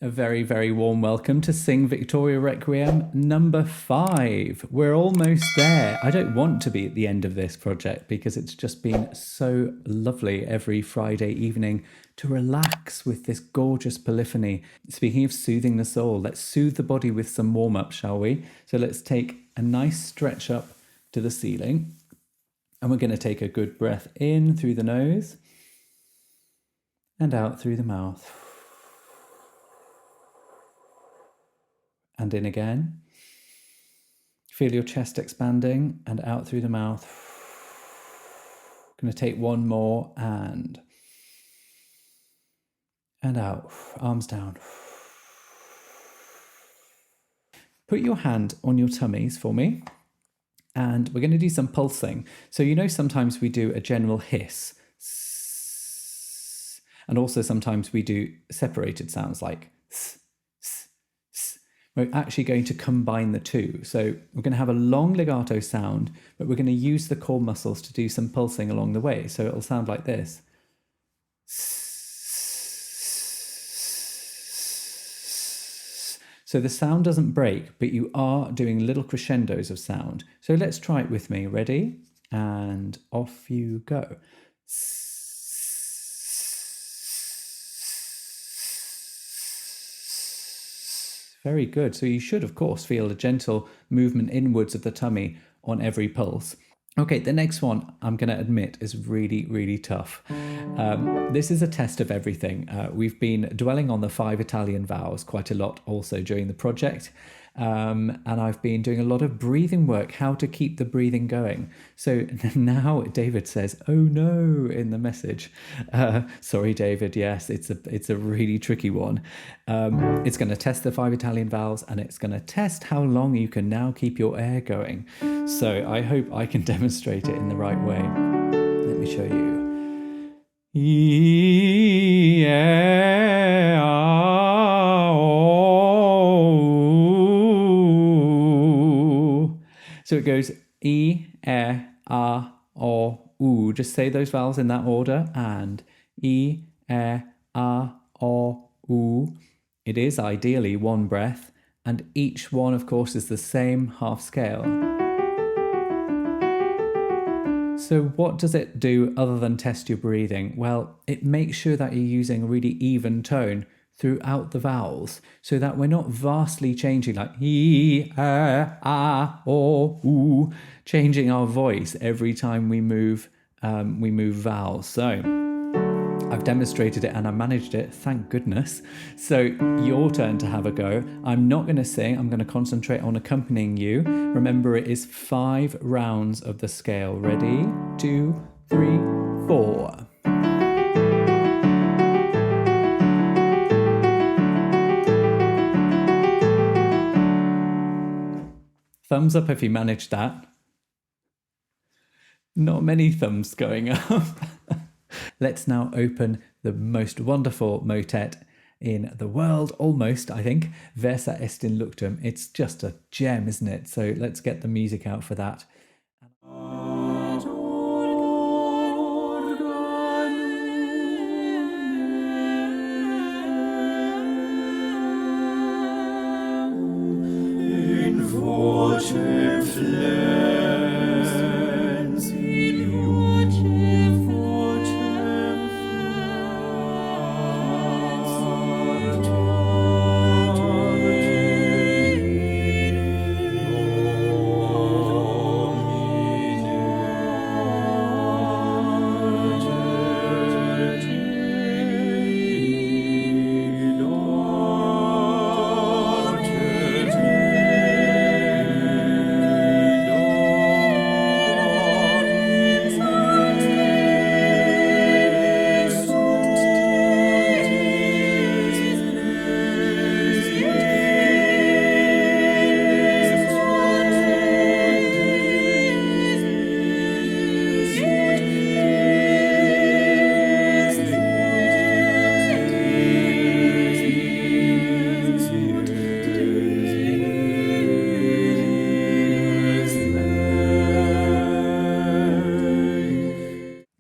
A very, very warm welcome to Sing Victoria Requiem number 5. We're almost there. I don't want to be at the end of this project because it's just been so lovely every Friday evening to relax with this gorgeous polyphony. Speaking of soothing the soul, let's soothe the body with some warm-up, shall we? So let's take a nice stretch up to the ceiling. And we're going to take a good breath in through the nose and out through the mouth. And in again. Feel your chest expanding and out through the mouth. Going to take one more and out. Arms down. Put your hand on your tummies for me. And we're going to do some pulsing. So you know sometimes we do a general hiss. And also sometimes we do separated sounds like we're actually going to combine the two. So we're going to have a long legato sound, but we're going to use the core muscles to do some pulsing along the way. So it'll sound like this. So the sound doesn't break, but you are doing little crescendos of sound. So let's try it with me. Ready? And off you go. Very good. So you should, of course, feel a gentle movement inwards of the tummy on every pulse. Okay, the next one, I'm going to admit, is really, really tough. This is a test of everything. We've been dwelling on the 5 Italian vowels quite a lot also during the project. And I've been doing a lot of breathing work, how to keep the breathing going. So now David says, oh no, in the message. Sorry, David. Yes, it's a really tricky one. It's going to test the 5 Italian vowels and it's going to test how long you can now keep your air going. So I hope I can demonstrate it in the right way. Let me show you. So it goes E, E, A, O, U. Just say those vowels in that order. And E, E, A, O, U. It is ideally one breath. And each one, of course, is the same half scale. So what does it do other than test your breathing? Well, it makes sure that you're using a really even tone throughout the vowels so that we're not vastly changing like E, A, O, U, changing our voice every time we move vowels. So I've demonstrated it and I managed it, thank goodness. So your turn to have a go. I'm not going to sing, I'm going to concentrate on accompanying you. Remember, it is 5 rounds of the scale. Ready? 2, 3, 4. Thumbs up if you managed that. Not many thumbs going up. Let's now open the most wonderful motet in the world, almost, I think, Versa est in luctum. It's just a gem, isn't it? So let's get the music out for that.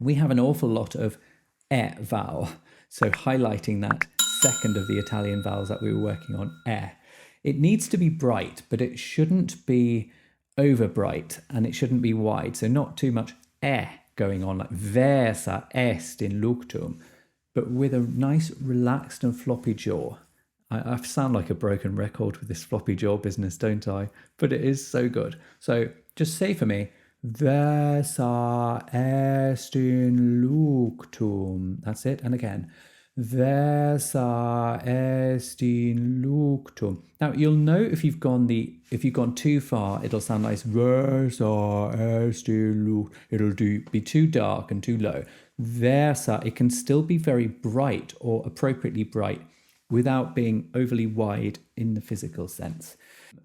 we have an awful lot of vowel. So highlighting that second of the Italian vowels that we were working on, eh. It needs to be bright, but it shouldn't be over bright and it shouldn't be wide. So not too much eh going on, like versa est in luctum, but with a nice relaxed and floppy jaw. I sound like a broken record with this floppy jaw business, don't I? But it is so good. So just say for me, versa est in luctum. That's it. And again, versa est in luctum. Now you'll know if you've gone too far, it'll sound nice. Versa est in luctum. It'll be too dark and too low. Versa, it can still be very bright or appropriately bright without being overly wide in the physical sense.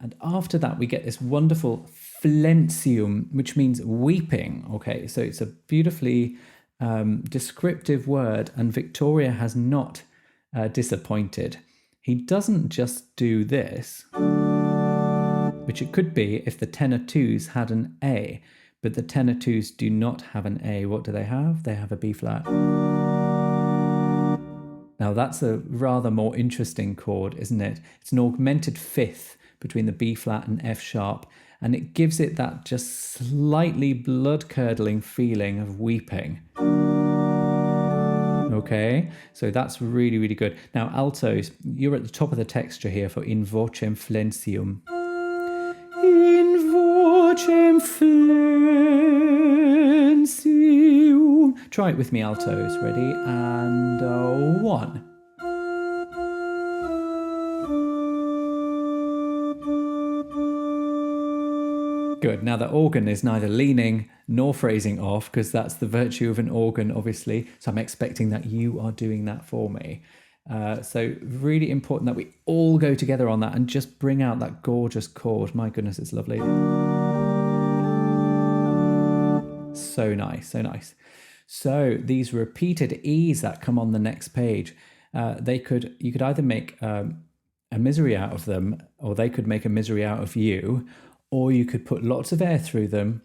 And after that, we get this wonderful flentium, which means weeping. Okay, so it's a beautifully descriptive word, and Victoria has not disappointed. He doesn't just do this, which it could be if the tenor twos had an A, but the tenor twos do not have an A. What do they have? They have a B flat. Now that's a rather more interesting chord, isn't it? It's an augmented fifth between the B flat and F sharp, and it gives it that just slightly blood-curdling feeling of weeping. Okay, so that's really, really good. Now altos, you're at the top of the texture here for in vocem flentium. In vocem flentium. Try it with me, altos. Ready? And 1. Good. Now the organ is neither leaning nor phrasing off, because that's the virtue of an organ, obviously. So I'm expecting that you are doing that for me. So really important that we all go together on that and just bring out that gorgeous chord. My goodness, it's lovely. So nice, so nice. So these repeated E's that come on the next page, you could either make a misery out of them, or they could make a misery out of you, or you could put lots of air through them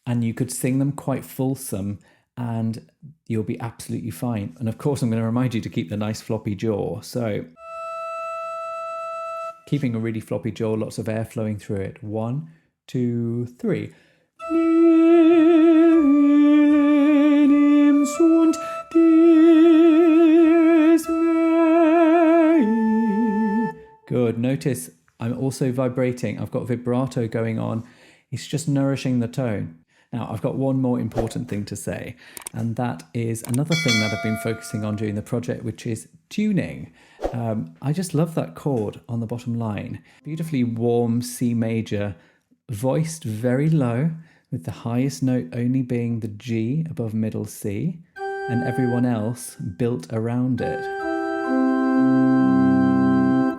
and you could sing them quite fulsome and you'll be absolutely fine. And of course, I'm going to remind you to keep the nice floppy jaw. So keeping a really floppy jaw, lots of air flowing through it. 1, 2, 3. Good. Notice I'm also vibrating. I've got vibrato going on. It's just nourishing the tone. Now, I've got one more important thing to say, and that is another thing that I've been focusing on during the project, which is tuning. I just love that chord on the bottom line. Beautifully warm C major, voiced very low, with the highest note only being the G above middle C, and everyone else built around it.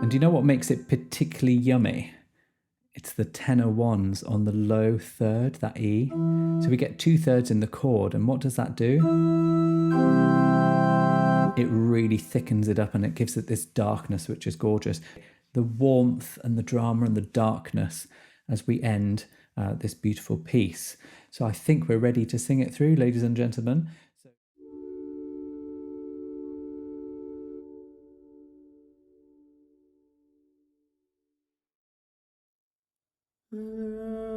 And do you know what makes it particularly yummy? It's the tenor ones on the low third, that E. So we get 2/3 in the chord, and what does that do? It really thickens it up and it gives it this darkness, which is gorgeous. The warmth and the drama and the darkness as we end this beautiful piece. So I think we're ready to sing it through, ladies and gentlemen. So...